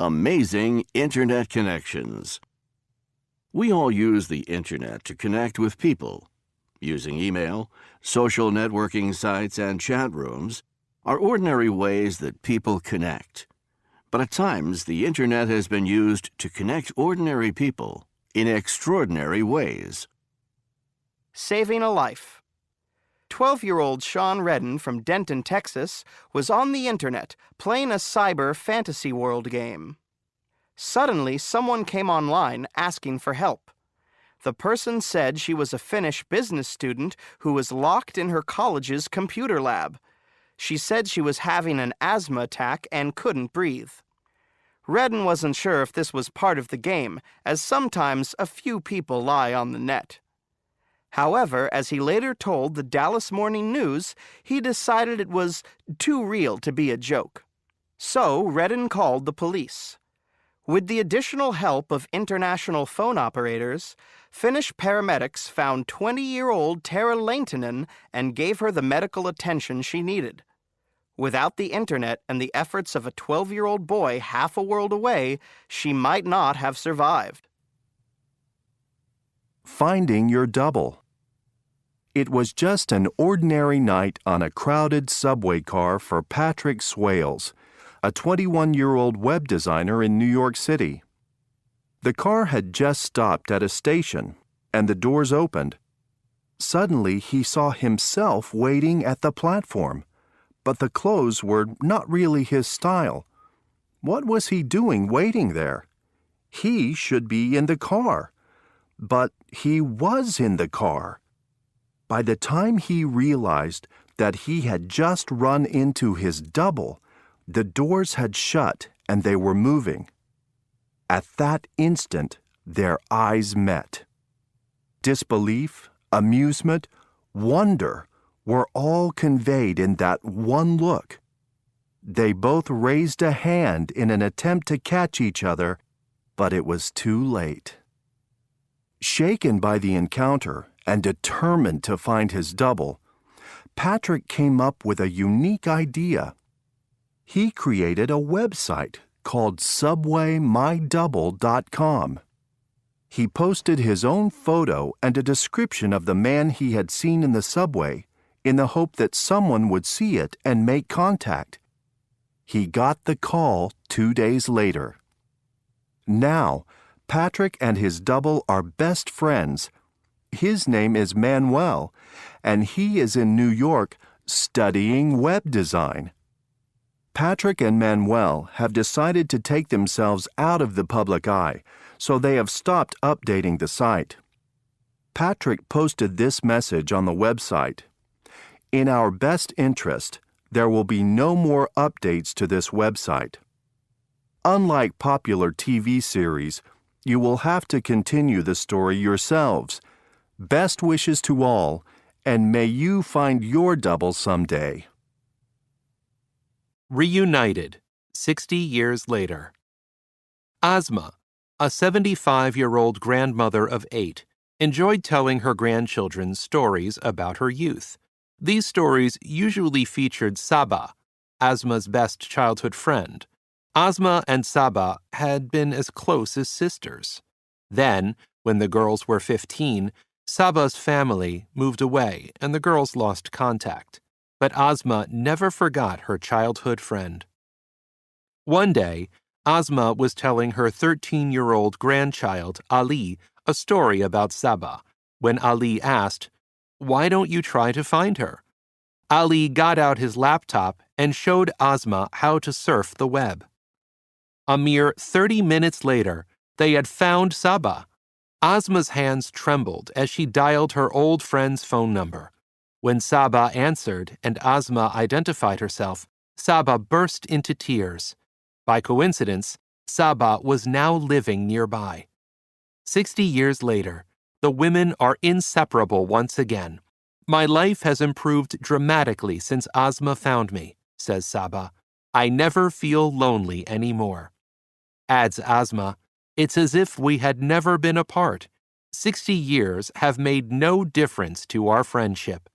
Amazing Internet connections. We all use the Internet to connect with people. Using email, social networking sites, and chat rooms are ordinary ways that people connect. But at times, the Internet has been used to connect ordinary people in extraordinary ways. Saving a life. 12-year-old Sean Redden from Denton, Texas, was on the Internet playing a cyber fantasy world game. Suddenly, someone came online asking for help. The person said she was a Finnish business student who was locked in her college's computer lab. She said she was having an asthma attack and couldn't breathe. Redden wasn't sure if this was part of the game, as sometimes a few people lie on the net. However, as he later told the Dallas Morning News, he decided it was too real to be a joke. So, Redden called the police. With the additional help of international phone operators, Finnish paramedics found 20-year-old Tara Laintinen and gave her the medical attention she needed. Without the Internet and the efforts of a 12-year-old boy half a world away, she might not have survived. Finding your double. It was just an ordinary night on a crowded subway car for Patrick Swales, a 21-year-old web designer in New York City. The car had just stopped at a station, and the doors opened. Suddenly, he saw himself waiting at the platform, but the clothes were not really his style. What was he doing waiting there? He should be in the car. But he was in the car. By the time he realized that he had just run into his double, the doors had shut and they were moving. At that instant, their eyes met. Disbelief, amusement, wonder were all conveyed in that one look. They both raised a hand in an attempt to catch each other, but it was too late. Shaken by the encounter and determined to find his double, Patrick came up with a unique idea. He created a website called subwaymydouble.com. He posted his own photo and a description of the man he had seen in the subway in the hope that someone would see it and make contact. He got the call 2 days later. Now, Patrick and his double are best friends. His name is Manuel, and he is in New York studying web design. Patrick and Manuel have decided to take themselves out of the public eye, so they have stopped updating the site. Patrick posted this message on the website: "In our best interest, there will be no more updates to this website. Unlike popular TV series, you will have to continue the story yourselves. Best wishes to all, and may you find your double someday." Reunited, 60 years later. Asma, a 75-year-old grandmother of 8, enjoyed telling her grandchildren stories about her youth. These stories usually featured Saba, Asma's best childhood friend. Asma and Saba had been as close as sisters. Then, when the girls were 15, Saba's family moved away and the girls lost contact. But Asma never forgot her childhood friend. One day, Asma was telling her 13-year-old grandchild, Ali, a story about Saba, when Ali asked, "Why don't you try to find her?" Ali got out his laptop and showed Asma how to surf the web. A mere 30 minutes later, they had found Saba. Asma's hands trembled as she dialed her old friend's phone number. When Saba answered and Asma identified herself, Saba burst into tears. By coincidence, Saba was now living nearby. 60 years later, the women are inseparable once again. "My life has improved dramatically since Asma found me," says Saba. "I never feel lonely anymore." Adds Asma, "It's as if we had never been apart. 60 years have made no difference to our friendship."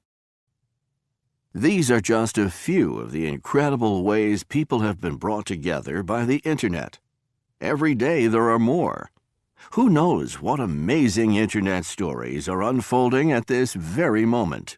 These are just a few of the incredible ways people have been brought together by the Internet. Every day there are more. Who knows what amazing Internet stories are unfolding at this very moment?